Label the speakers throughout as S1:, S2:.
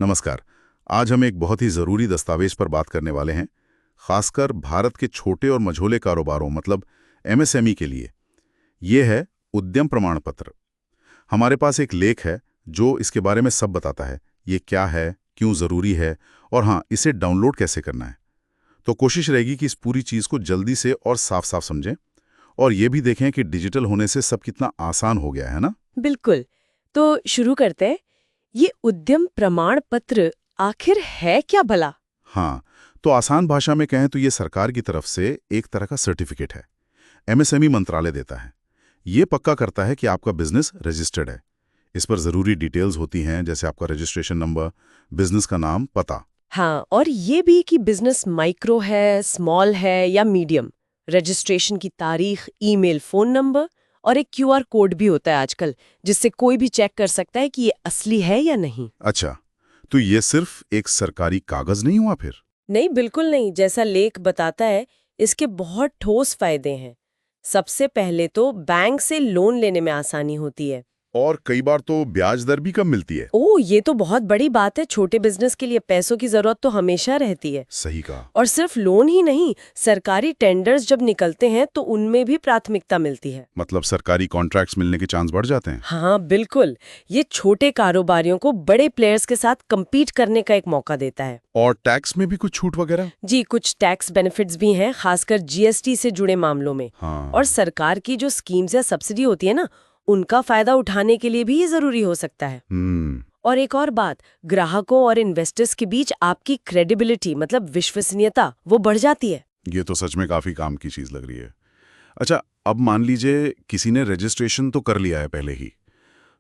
S1: नमस्कार। आज हम एक बहुत ही ज़रूरी दस्तावेज पर बात करने वाले हैं, खासकर भारत के छोटे और मझोले कारोबारों मतलब एमएसएमई के लिए। ये है उद्यम प्रमाण पत्र। हमारे पास एक लेख है जो इसके बारे में सब बताता है, ये क्या है, क्यों ज़रूरी है और हाँ, इसे डाउनलोड कैसे करना है। तो कोशिश रहेगी कि इस पूरी चीज़ को जल्दी से और साफ साफ समझें और ये भी देखें कि डिजिटल होने से सब कितना आसान हो गया है ना।
S2: बिल्कुल। तो शुरू करते हैं। ये उद्यम प्रमाण पत्र आखिर है क्या भला?
S1: हाँ, तो आसान भाषा में कहें तो ये सरकार की तरफ से एक तरह का सर्टिफिकेट है। एमएसएमई मंत्रालय देता है। ये पक्का करता है कि आपका बिजनेस रजिस्टर्ड है। इस पर ज़रूरी डिटेल्स होती हैं, जैसे आपका रजिस्ट्रेशन नंबर, बिजनेस का नाम, पता।
S2: हाँ, और ये भी कि बिजनेस माइक्रो है, स्मॉल है या मीडियम। रजिस्ट्रेशन की तारीख, ईमेल, फोन नंबर और एक क्यूआर कोड भी होता है आजकल, जिससे कोई भी चेक कर सकता है कि ये असली है या नहीं।
S1: अच्छा, तो ये सिर्फ एक सरकारी कागज नहीं हुआ फिर?
S2: नहीं, बिल्कुल नहीं। जैसा लेख बताता है, इसके बहुत ठोस फायदे हैं। सबसे पहले तो बैंक से लोन लेने में आसानी होती है।
S1: और कई बार तो ब्याज दर भी कम मिलती है।
S2: ओह, ये तो बहुत बड़ी बात है। छोटे बिजनेस के लिए पैसों की जरूरत तो हमेशा रहती है।
S1: सही कहा।
S2: और सिर्फ लोन ही नहीं, सरकारी टेंडर्स जब निकलते हैं तो उनमें भी प्राथमिकता मिलती है।
S1: मतलब सरकारी कॉन्ट्रैक्ट्स मिलने के चांस बढ़ जाते हैं।
S2: हाँ बिल्कुल, ये छोटे कारोबारियों को बड़े प्लेयर्स के साथ compete करने का एक मौका देता है।
S1: और टैक्स में भी कुछ छूट वगैरह?
S2: जी, कुछ टैक्स बेनिफिट्स भी हैं, खासकर जीएसटी से जुड़े मामलों में।
S1: हाँ।
S2: और सरकार की जो स्कीम्स या सब्सिडी होती है ना, उनका फायदा उठाने के लिए भी ये जरूरी हो सकता है। और एक और बात, ग्राहकों और इन्वेस्टर्स के बीच आपकी क्रेडिबिलिटी मतलब विश्वसनीयता वो बढ़ जाती है।
S1: ये तो सच में काफी काम की चीज लग रही है। अच्छा, अब मान लीजिए किसी ने रजिस्ट्रेशन तो कर लिया है पहले ही,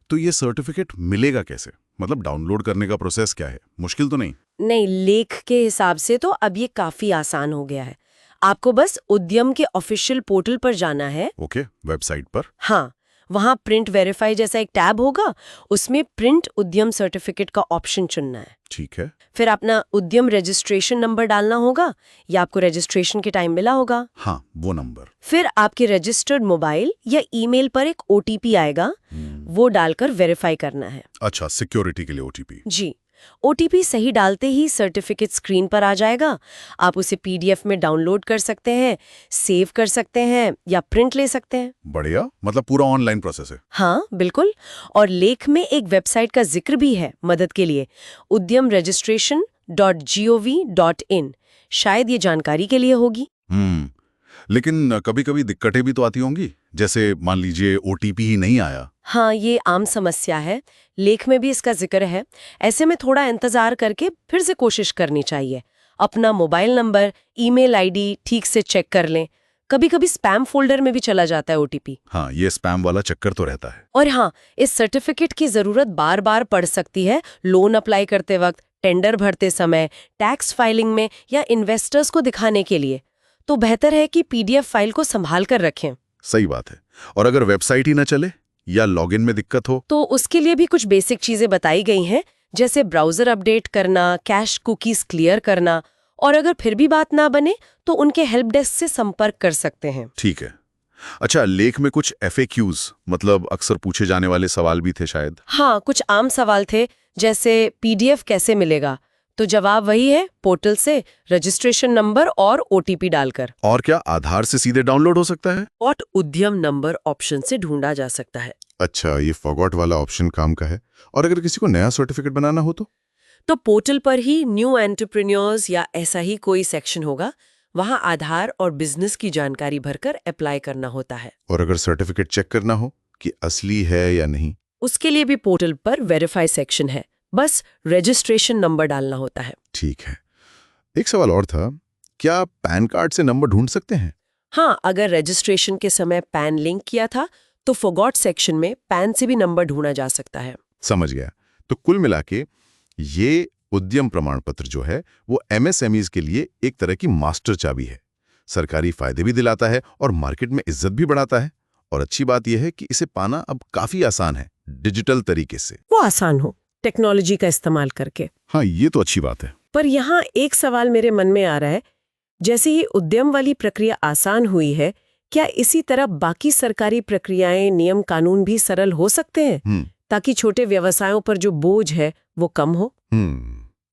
S1: तो ये सर्टिफिकेट मिलेगा कैसे? मतलब डाउनलोड करने का प्रोसेस क्या है? मुश्किल तो नहीं?
S2: नहीं, लेख के हिसाब से तो अब ये काफी आसान हो गया है। आपको बस उद्यम के ऑफिशियल पोर्टल पर जाना है।
S1: ओके, वेबसाइट पर?
S2: हाँ, वहाँ प्रिंट वेरीफाई जैसा एक टैब होगा, उसमें प्रिंट उद्यम सर्टिफिकेट का ऑप्शन चुनना है।
S1: ठीक है।
S2: फिर अपना उद्यम रजिस्ट्रेशन नंबर डालना होगा, या आपको रजिस्ट्रेशन के टाइम मिला होगा।
S1: हाँ, वो नंबर।
S2: फिर आपके रजिस्टर्ड मोबाइल या ईमेल पर एक ओटीपी आएगा, वो डालकर वेरीफाई करना है।
S1: अच्छा, सिक्योरिटी के लिए ओटीपी?
S2: जी, ओटीपी सही डालते ही सर्टिफिकेट स्क्रीन पर आ जाएगा। आप उसे पीडीएफ में डाउनलोड कर सकते हैं, सेव कर सकते हैं या प्रिंट ले सकते हैं।
S1: बढ़िया, मतलब पूरा ऑनलाइन प्रोसेस है।
S2: हाँ बिल्कुल। और लेख में एक वेबसाइट का जिक्र भी है मदद के लिए, udyamregistration.gov.in। शायद ये जानकारी के लिए होगी।
S1: लेकिन कभी-कभी दिक्कतें भी तो आती होंगी, जैसे मान लीजिए ओटीपी ही नहीं आया।
S2: हाँ, ये आम समस्या है। लेख में भी इसका जिक्र है। ऐसे में थोड़ा इंतजार करके फिर से कोशिश करनी चाहिए। अपना मोबाइल नंबर, ईमेल आईडी ठीक से चेक कर लें। कभी-कभी स्पैम फोल्डर में भी चला जाता है ओटीपी।
S1: हाँ, ये स्पैम वाला चक्कर तो रहता है।
S2: और हाँ, इस सर्टिफिकेट की जरूरत बार-बार पड़ सकती है। लोन अप्लाई करते वक्त, टेंडर भरते समय, टैक्स फाइलिंग में या इन्वेस्टर्स को दिखाने के लिए। तो बेहतर है कि पीडीएफ फाइल को संभाल कर रखें।
S1: सही बात है। और अगर वेबसाइट ही ना चले या लॉगिन में दिक्कत हो?
S2: तो उसके लिए भी कुछ बेसिक चीजें बताई गई हैं, जैसे ब्राउजर अपडेट करना, कैश कुकीज क्लियर करना। और अगर फिर भी बात ना बने तो उनके हेल्प डेस्क से संपर्क कर सकते हैं।
S1: ठीक है। अच्छा, लेख में कुछ FAQs मतलब अक्सर पूछे जाने वाले सवाल भी थे शायद?
S2: हाँ, कुछ आम सवाल थे, जैसे पीडीएफ कैसे मिलेगा? तो जवाब वही है, पोर्टल से रजिस्ट्रेशन नंबर और ओटीपी डालकर।
S1: और क्या आधार से सीधे डाउनलोड हो सकता है?
S2: और उद्यम नंबर ऑप्शन से ढूंढा जा सकता है।
S1: अच्छा, ये फॉरगॉट वाला ऑप्शन काम का है। और अगर किसी को नया सर्टिफिकेट बनाना हो
S2: तो पोर्टल पर ही न्यू एंटरप्रेन्योर्स या ऐसा ही कोई सेक्शन होगा, वहाँ आधार और बिजनेस की जानकारी भरकर अप्लाई करना होता है।
S1: और अगर सर्टिफिकेट चेक करना हो कि असली है या नहीं?
S2: उसके लिए भी पोर्टल पर वेरीफाई सेक्शन है, बस रजिस्ट्रेशन नंबर डालना होता है।
S1: ठीक है। एक सवाल और था, क्या पैन कार्ड से नंबर ढूंढ सकते हैं?
S2: हाँ, अगर रजिस्ट्रेशन के समय पैन लिंक किया था तो फॉरगॉट सेक्शन में पैन से भी नंबर ढूंढा जा सकता है।
S1: समझ गया। तो कुल मिला के ये उद्यम प्रमाण पत्र जो है वो MSMEs के लिए एक तरह की मास्टर चाबी है। सरकारी फायदे भी दिलाता है और मार्केट में इज्जत भी बढ़ाता है। और अच्छी बात यह है कि इसे पाना अब काफी आसान है, डिजिटल तरीके से।
S2: वो आसान हो, टेक्नोलॉजी का इस्तेमाल करके।
S1: हाँ, ये तो अच्छी बात है।
S2: पर यहाँ एक सवाल मेरे मन में आ रहा है, जैसे ही उद्यम वाली प्रक्रिया आसान हुई है, क्या इसी तरह बाकी सरकारी प्रक्रियाएं, नियम कानून भी सरल हो सकते हैं? ताकि छोटे व्यवसायों पर जो बोझ है वो कम हो।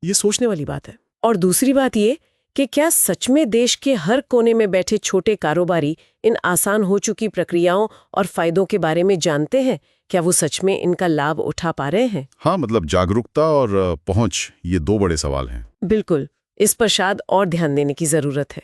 S3: ये सोचने वाली बात है।
S2: और दूसरी बात ये कि क्या सच में देश के हर कोने में बैठे छोटे कारोबारी इन आसान हो चुकी प्रक्रियाओं और फायदों के बारे में जानते हैं? क्या वो सच में इनका लाभ उठा पा रहे हैं?
S1: हाँ, मतलब जागरूकता और पहुंच, ये दो बड़े सवाल हैं।
S2: बिल्कुल, इस पर शायद और ध्यान देने की जरूरत है।